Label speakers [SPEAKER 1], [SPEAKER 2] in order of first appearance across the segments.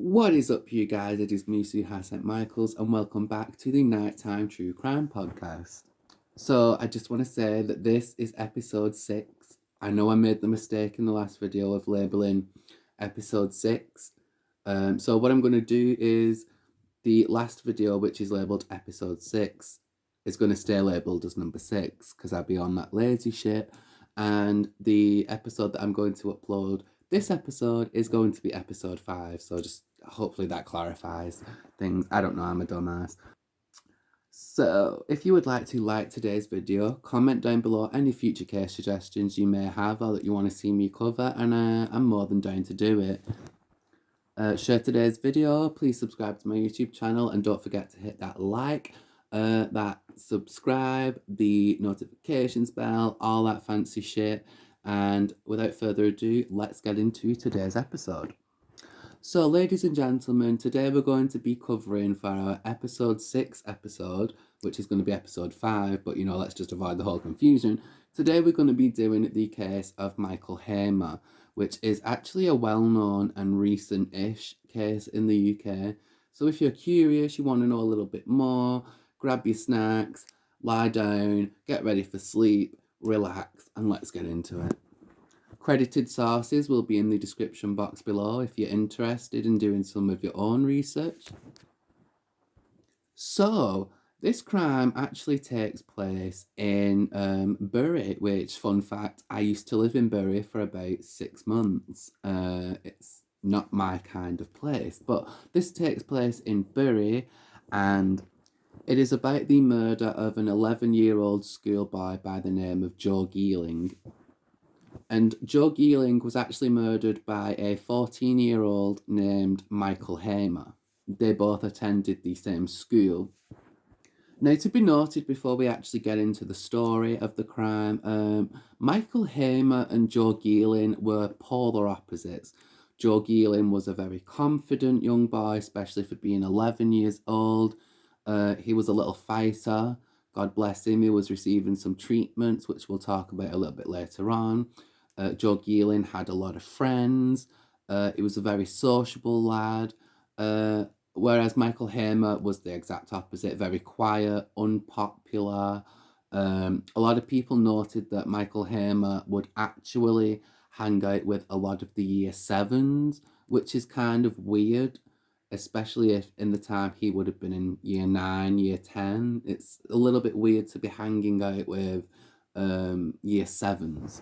[SPEAKER 1] What is up, you guys? It is me, Sue St. Michaels, and welcome back to the Nighttime True Crime Podcast. So, I just want to say that this is episode 6. I know I made the mistake in the last video of labelling episode 6. So, what I'm going to do is the last video, which is labelled episode 6, is going to stay labelled as number 6 because I'll be on that lazy shit. And the episode that I'm going to upload this episode is going to be episode 5, so just hopefully that clarifies things. I don't know, I'm a dumbass. So, if you would like to like today's video, comment down below any future case suggestions you may have or that you want to see me cover, and I'm more than down to do it. Share today's video, please subscribe to my YouTube channel, and don't forget to hit that like, that subscribe, the notifications bell, all that fancy shit. And without further ado, let's get into today's episode. So, ladies and gentlemen, today we're going to be covering for our episode 6 episode, which is going to be episode 5, but let's just avoid the whole confusion. Today we're going to be doing the case of Michael Hamer, which is actually a well-known and recent-ish case in the UK. So if you're curious, you want to know a little bit more, grab your snacks, lie down, get ready for sleep, relax, and let's get into it. Credited sources will be in the description box below if you're interested in doing some of your own research. So, this crime actually takes place in Bury, which, fun fact, I used to live in Bury for about 6 months. It's not my kind of place, but this takes place in Bury, and it is about the murder of an 11-year-old schoolboy by the name of Joe Geeling. And Joe Geeling was actually murdered by a 14-year-old named Michael Hamer. They both attended the same school. Now, to be noted before we actually get into the story of the crime, Michael Hamer and Joe Geeling were polar opposites. Joe Geeling was a very confident young boy, especially for being 11 years old. He was a little fighter. God bless him. He was receiving some treatments, which we'll talk about a little bit later on. Joe Geeling had a lot of friends. He was a very sociable lad. Whereas Michael Hamer was the exact opposite, very quiet, unpopular. A lot of people noted that Michael Hamer would actually hang out with a lot of the year 7s, which is kind of weird, especially if in the time he would have been in year 9, year 10. It's a little bit weird to be hanging out with year 7s.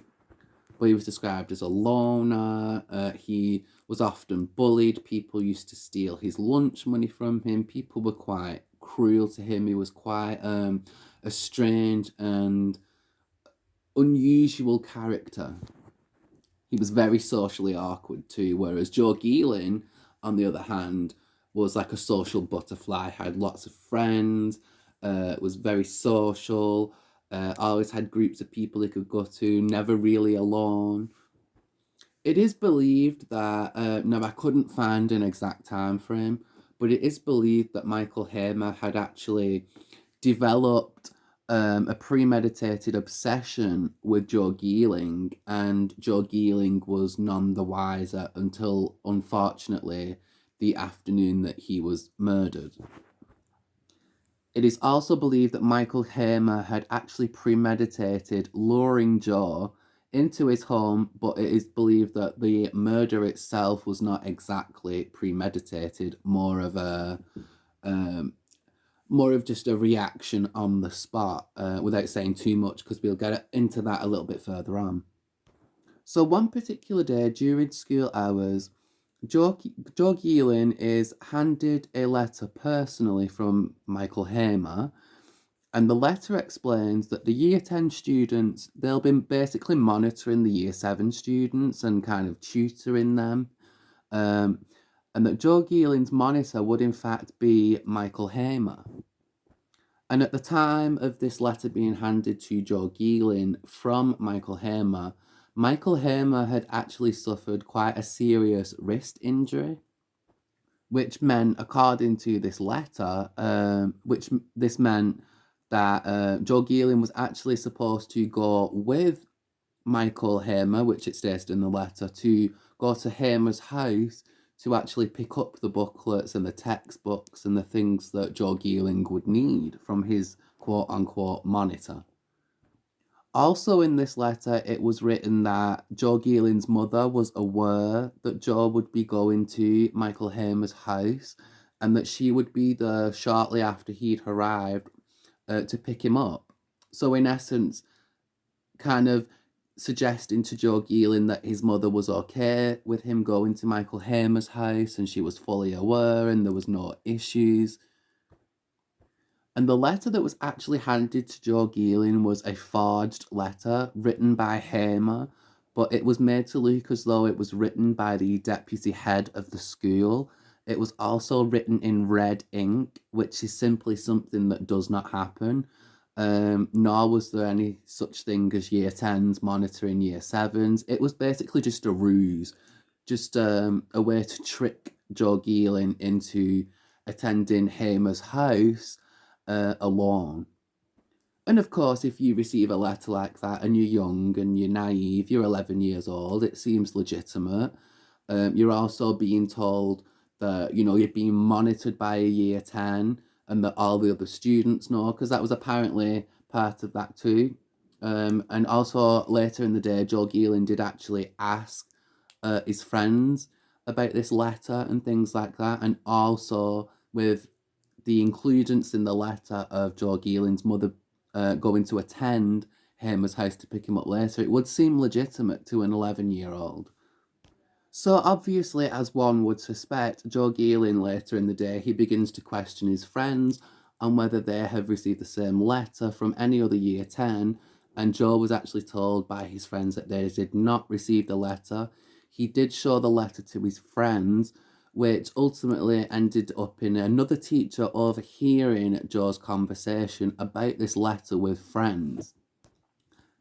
[SPEAKER 1] But he was described as a loner. He was often bullied. People used to steal his lunch money from him. People were quite cruel to him. He was quite a strange and unusual character. He was very socially awkward too, whereas Joe Geeling, on the other hand, was like a social butterfly, had lots of friends, was very social, always had groups of people he could go to, never really alone. It is believed that, now I couldn't find an exact time frame, but it is believed that Michael Hamer had actually developed a premeditated obsession with Joe Geeling, and Joe Geeling was none the wiser until, unfortunately, the afternoon that he was murdered. It is also believed that Michael Hamer had actually premeditated luring Joe into his home, but it is believed that the murder itself was not exactly premeditated, more of just a reaction on the spot, without saying too much, because we'll get into that a little bit further on. So one particular day during school hours, Joe Geeling is handed a letter personally from Michael Hamer, and the letter explains that the year 10 students, they'll be basically monitoring the year 7 students and kind of tutoring them, and that Joe Geeling's monitor would in fact be Michael Hamer. And at the time of this letter being handed to Joe Geeling from Michael Hamer had actually suffered quite a serious wrist injury, which meant, according to this letter, this meant that Joe Geeling was actually supposed to go with Michael Hamer, which it stated in the letter, to go to Hamer's house to actually pick up the booklets and the textbooks and the things that Joe Geeling would need from his quote unquote monitor. Also, in this letter, it was written that Joe Geeling's mother was aware that Joe would be going to Michael Hamer's house and that she would be there shortly after he'd arrived to pick him up. So, in essence, kind of suggesting to Joe Geeling that his mother was okay with him going to Michael Hamer's house and she was fully aware and there was no issues. And the letter that was actually handed to Joe Geeling was a forged letter written by Hamer, but it was made to look as though it was written by the deputy head of the school. It was also written in red ink, which is simply something that does not happen. Nor was there any such thing as year 10s monitoring year 7s. It was basically just a ruse, just a way to trick Joe Geeling into attending Hamer's house alone. And of course, if you receive a letter like that and you're young and you're naive, you're 11 years old, it seems legitimate. You're also being told that, you know, you're being monitored by a year 10 and that all the other students know, because that was apparently part of that too. And also later in the day, Joe Geeling did actually ask his friends about this letter and things like that. And also with the includence in the letter of Joe Geeling's mother going to attend Hamer's house to pick him up later, it would seem legitimate to an 11-year-old. So obviously, as one would suspect, Joe Geeling later in the day, he begins to question his friends on whether they have received the same letter from any other year 10, and Joe was actually told by his friends that they did not receive the letter. He did show the letter to his friends, which ultimately ended up in another teacher overhearing Joe's conversation about this letter with friends.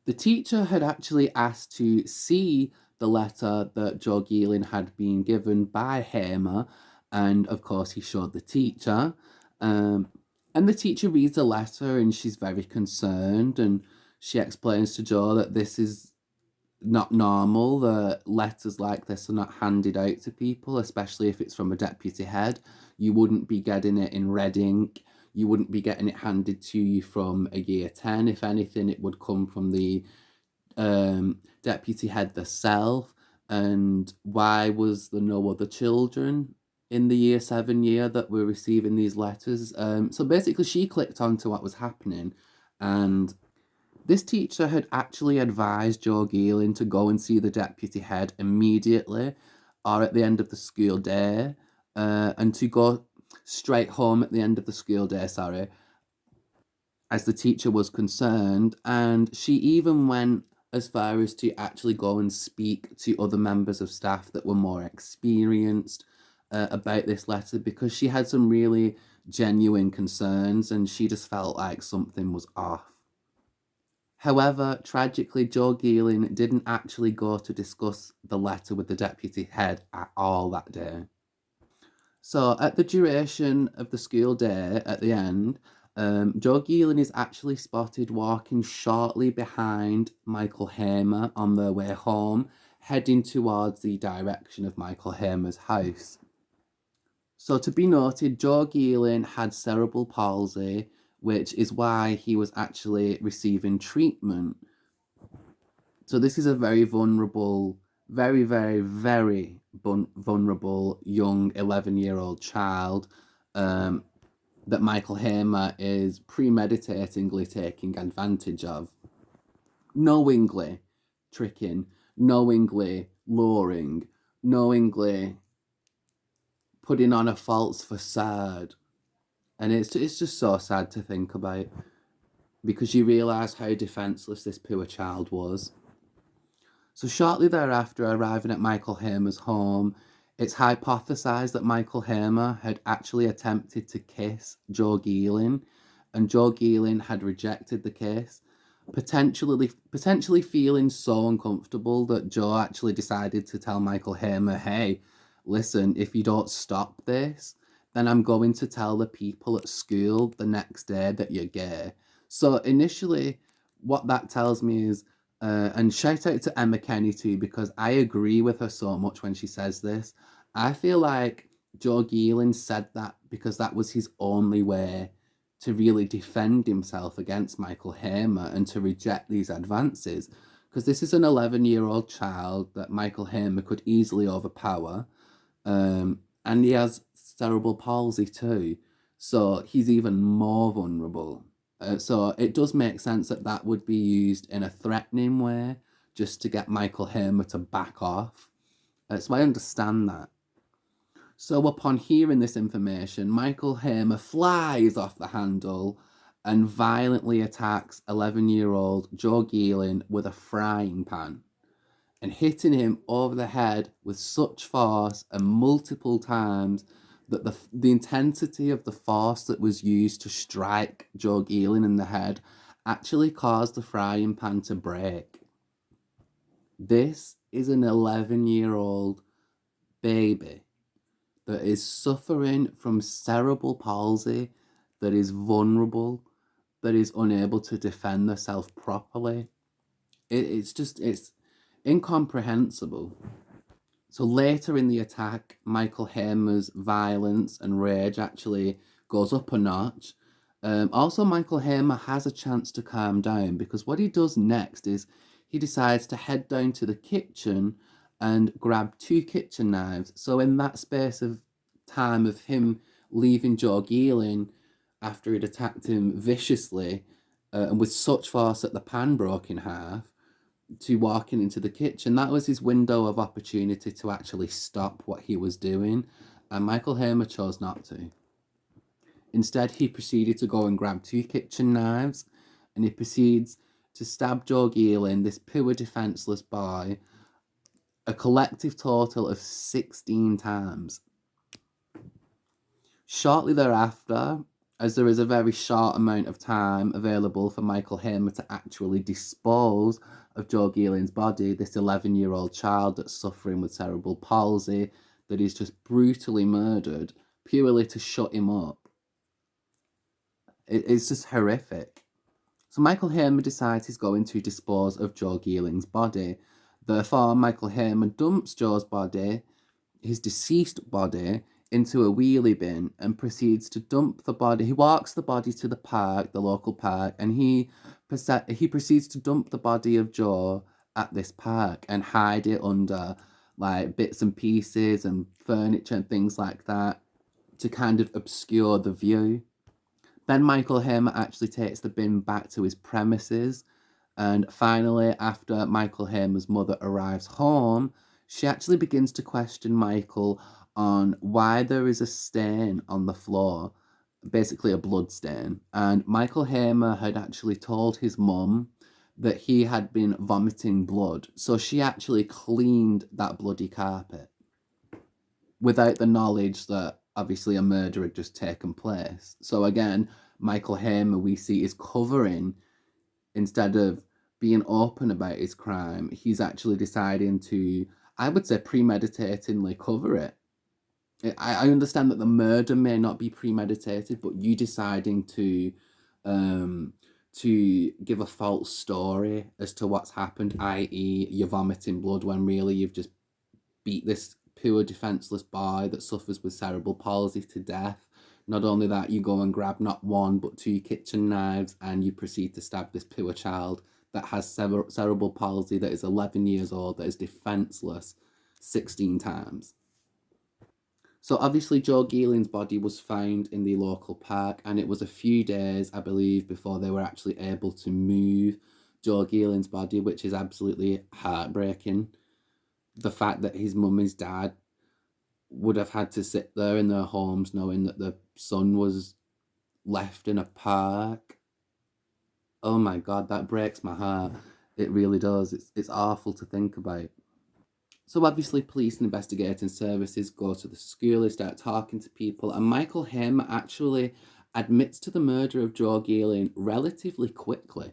[SPEAKER 1] The teacher had actually asked to see the letter that Joe Geeling had been given by Hamer, and of course he showed the teacher. And the teacher reads the letter and she's very concerned, and she explains to Joe that this is not normal, that letters like this are not handed out to people, especially if it's from a deputy head. You wouldn't be getting it in red ink. You wouldn't be getting it handed to you from a year 10. If anything, it would come from the deputy head themselves. And why was there no other children in the year 7 year that were receiving these letters? So basically, she clicked on to what was happening, and this teacher had actually advised Joe Geeling to go and see the deputy head immediately or at the end of the school day, and to go straight home at the end of the school day, sorry, as the teacher was concerned. And she even went as far as to actually go and speak to other members of staff that were more experienced about this letter, because she had some really genuine concerns and she just felt like something was off. However, tragically, Joe Geeling didn't actually go to discuss the letter with the deputy head at all that day. So, at the duration of the school day, at the end, Joe Geeling is actually spotted walking shortly behind Michael Hamer on their way home, heading towards the direction of Michael Hamer's house. So, to be noted, Joe Geeling had cerebral palsy, which is why he was actually receiving treatment. So this is a very vulnerable, very, very, very vulnerable young 11-year-old child that Michael Hamer is premeditatingly taking advantage of, knowingly tricking, knowingly luring, knowingly putting on a false facade. And it's just so sad to think about, because you realise how defenceless this poor child was. So shortly thereafter, arriving at Michael Hamer's home, it's hypothesized that Michael Hamer had actually attempted to kiss Joe Geeling, and Joe Geeling had rejected the kiss, potentially feeling so uncomfortable that Joe actually decided to tell Michael Hamer, hey, listen, if you don't stop this, then I'm going to tell the people at school the next day that you're gay. So initially, what that tells me is, and shout out to Emma Kenny too, because I agree with her so much when she says this. I feel like Joe Geelan said that because that was his only way to really defend himself against Michael Hamer and to reject these advances. Because this is an 11-year-old child that Michael Hamer could easily overpower. And he has cerebral palsy too. So he's even more vulnerable. So it does make sense that that would be used in a threatening way just to get Michael Hamer to back off. So I understand that. So upon hearing this information, Michael Hamer flies off the handle and violently attacks 11-year-old Joe Geelan with a frying pan and hitting him over the head with such force and multiple times that the intensity of the force that was used to strike Joe Geelan in the head actually caused the frying pan to break. This is an 11-year-old baby that is suffering from cerebral palsy, that is vulnerable, that is unable to defend herself properly. It's incomprehensible. So later in the attack, Michael Hamer's violence and rage actually goes up a notch. Also, Michael Hamer has a chance to calm down because what he does next is he decides to head down to the kitchen and grab two kitchen knives. So in that space of time of him leaving Joe Geelan after he'd attacked him viciously and with such force that the pan broke in half, to walking into the kitchen, that was his window of opportunity to actually stop what he was doing. And Michael Hamer chose not to. Instead, he proceeded to go and grab two kitchen knives and he proceeds to stab Joe Geelan, this poor defenseless boy, a collective total of 16 times. Shortly thereafter, as there is a very short amount of time available for Michael Hamer to actually dispose of Joe Geelan's body, this 11-year-old child that's suffering with cerebral palsy, that is just brutally murdered purely to shut him up. It's just horrific. So Michael Hamer decides he's going to dispose of Joe Geelan's body. Therefore, Michael Hamer dumps Joe's body, his deceased body, into a wheelie bin and proceeds to dump the body. He walks the body to the park, the local park, and he proceeds to dump the body of Joe at this park and hide it under like bits and pieces and furniture and things like that to kind of obscure the view. Then Michael Hamer actually takes the bin back to his premises. And finally, after Michael Hamer's mother arrives home, she actually begins to question Michael on why there is a stain on the floor, basically a blood stain. And Michael Hamer had actually told his mum that he had been vomiting blood. So she actually cleaned that bloody carpet without the knowledge that obviously a murder had just taken place. So again, Michael Hamer, we see, is covering, instead of being open about his crime, he's actually deciding to, I would say, premeditatingly cover it. I understand that the murder may not be premeditated, but you deciding to give a false story as to what's happened, i.e., you're vomiting blood when really you've just beat this poor defenseless boy that suffers with cerebral palsy to death. Not only that, you go and grab not one but two kitchen knives and you proceed to stab this poor child that has cerebral palsy, that is 11 years old, that is defenseless 16 times. So obviously Joe Geelan's body was found in the local park, and it was a few days, I believe, before they were actually able to move Joe Geelan's body, which is absolutely heartbreaking. The fact that his mum, his dad, would have had to sit there in their homes knowing that the son was left in a park. Oh my God, that breaks my heart. It really does. It's awful to think about. So obviously police and investigating services go to the school, they start talking to people, and Michael Hamer actually admits to the murder of Joe Geelan relatively quickly.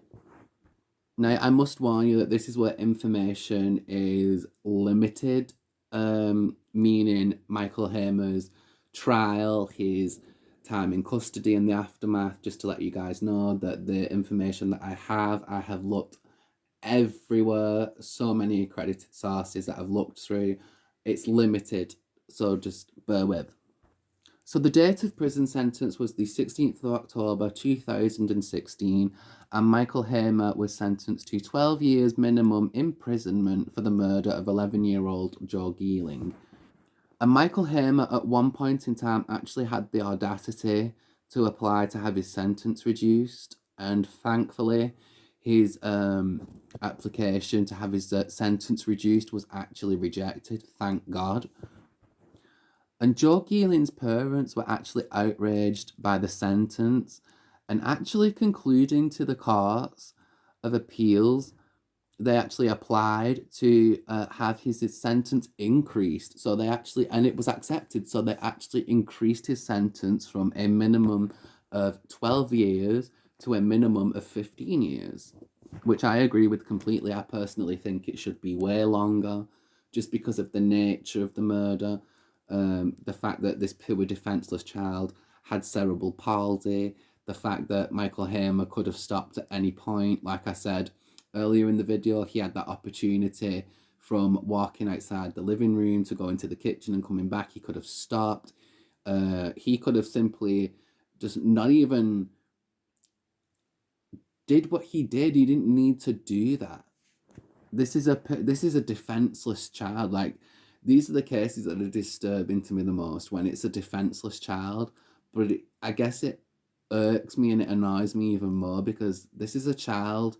[SPEAKER 1] Now, I must warn you that this is where information is limited, meaning Michael Hamer's trial, his time in custody and the aftermath, just to let you guys know that the information that I have looked everywhere, so many accredited sources that I've looked through. It's limited So just bear with. So the date of prison sentence was the 16th of October 2016, and Michael Hamer was sentenced to 12 years minimum imprisonment for the murder of 11-year-old Joe Geeling. And Michael Hamer at one point in time actually had the audacity to apply to have his sentence reduced, and thankfully his application to have his sentence reduced was actually rejected, thank God. And Joe Geeling's parents were actually outraged by the sentence and actually concluding to the courts of appeals. They actually applied to have his sentence increased. So they actually, and it was accepted. So they actually increased his sentence from a minimum of 12 years to a minimum of 15 years, which I agree with completely. I personally think it should be way longer just because of the nature of the murder. The fact that this poor defenseless child had cerebral palsy, the fact that Michael Hamer could have stopped at any point. Like I said earlier in the video, he had that opportunity from walking outside the living room to go into the kitchen and coming back. He could have stopped. He could have simply just not even did what he did. He didn't need to do that. This is a defenseless child. Like, these are the cases that are disturbing to me the most, when it's a defenseless child. But I guess it irks me and it annoys me even more because this is a child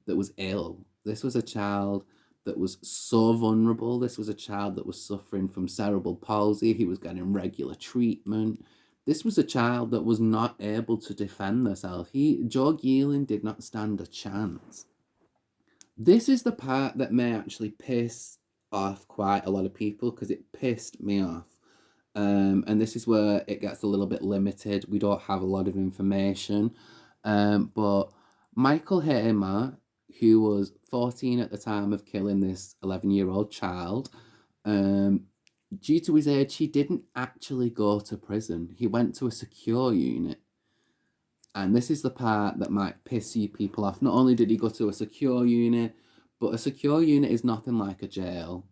[SPEAKER 1] that was ill. This was a child that was so vulnerable. This was a child that was suffering from cerebral palsy. He was getting regular treatment. This was a child that was not able to defend themselves. Joe Geeling did not stand a chance. This is the part that may actually piss off quite a lot of people because it pissed me off. And this is where it gets a little bit limited. We don't have a lot of information. But Michael Hamer, who was 14 at the time of killing this 11-year-old child, due to his age, he didn't actually go to prison. He went to a secure unit. And this is the part that might piss you people off. Not only did he go to a secure unit, but a secure unit is nothing like a jail.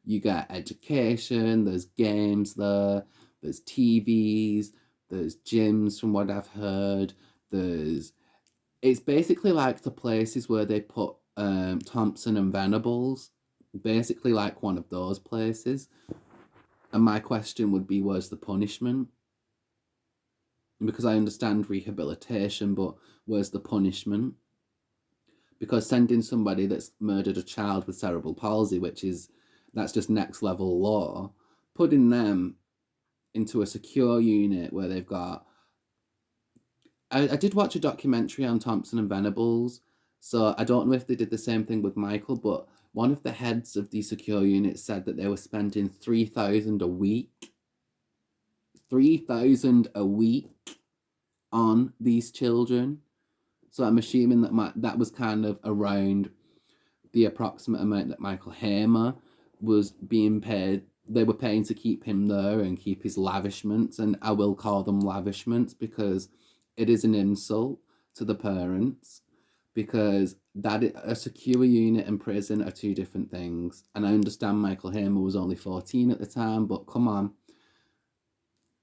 [SPEAKER 1] You get education, there's games there, there's TVs, there's gyms from what I've heard, it's basically like the places where they put Thompson and Venables, basically like one of those places. And my question would be, where's the punishment? Because I understand rehabilitation, but where's the punishment? Because sending somebody that's murdered a child with cerebral palsy, that's just next level law, putting them into a secure unit where they've got... I did watch a documentary on Thompson and Venables, so I don't know if they did the same thing with Michael, but one of the heads of the secure unit said that they were spending $3,000 a week. $3,000 a week on these children. So I'm assuming that was kind of around the approximate amount that Michael Hamer was being paid. They were paying to keep him there and keep his lavishments, and I will call them lavishments because it is an insult to the parents, because a secure unit and prison are two different things. And I understand Michael Hamer was only 14 at the time, but come on.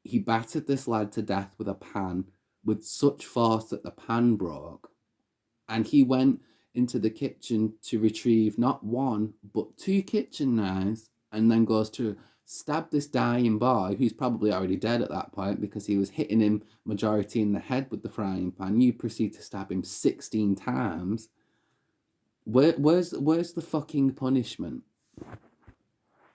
[SPEAKER 1] He battered this lad to death with a pan with such force that the pan broke. And he went into the kitchen to retrieve not one, but two kitchen knives, and then goes to stab this dying boy, who's probably already dead at that point because he was hitting him majority in the head with the frying pan. You proceed to stab him 16 times. Where's the fucking punishment?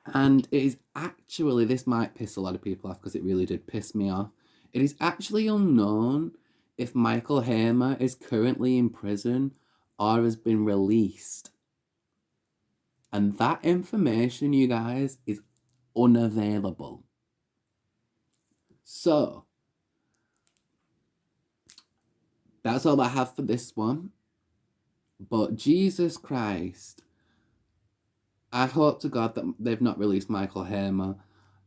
[SPEAKER 1] And it is actually, this might piss a lot of people off because it really did piss me off. It is actually unknown if Michael Hamer is currently in prison or has been released. And that information, you guys, is unavailable. So, that's all I have for this one. But Jesus Christ, I hope to God that they've not released Michael Hamer.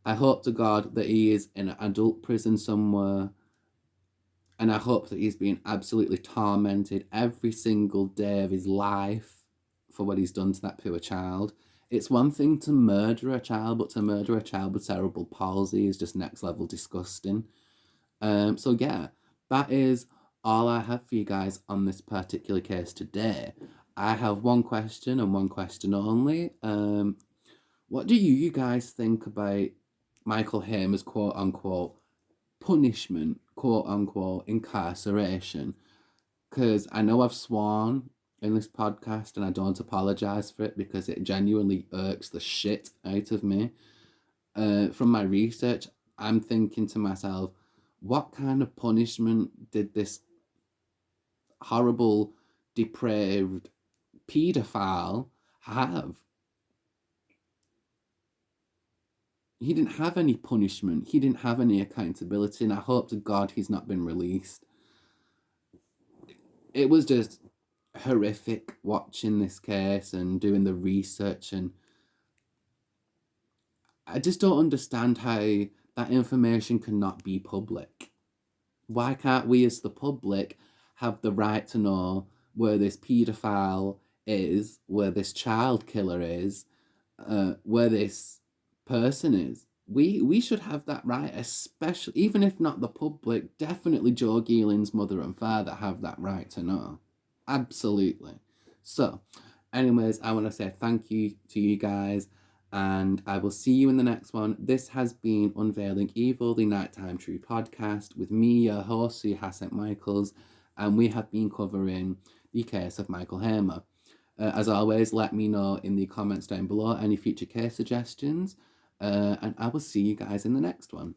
[SPEAKER 1] I hope to God that he is in an adult prison somewhere. And I hope that he's being absolutely tormented every single day of his life for what he's done to that poor child. It's one thing to murder a child, but to murder a child with cerebral palsy is just next level disgusting. So yeah, that is all I have for you guys on this particular case today. I have one question and one question only. What do you guys think about Michael Hamer's quote unquote punishment, quote unquote incarceration? Because I know I've sworn in this podcast and I don't apologize for it because it genuinely irks the shit out of me. From my research, I'm thinking to myself, what kind of punishment did this horrible, depraved paedophile have? He didn't have any punishment. He didn't have any accountability, and I hope to God he's not been released. It was just horrific watching this case and doing the research, and I just don't understand how that information cannot be public. Why can't we as the public have the right to know where this paedophile is, where this child killer is, where this person is? We should have that right, especially even if not the public, definitely Joe Geelin's mother and father have that right to know. Absolutely. So, anyways, I want to say thank you to you guys, and I will see you in the next one. This has been Unveiling Evil, the Nighttime True podcast, with me, your host, Sue Hassett Michaels, and we have been covering the case of Michael Hamer. As always, let me know in the comments down below any future case suggestions, and I will see you guys in the next one.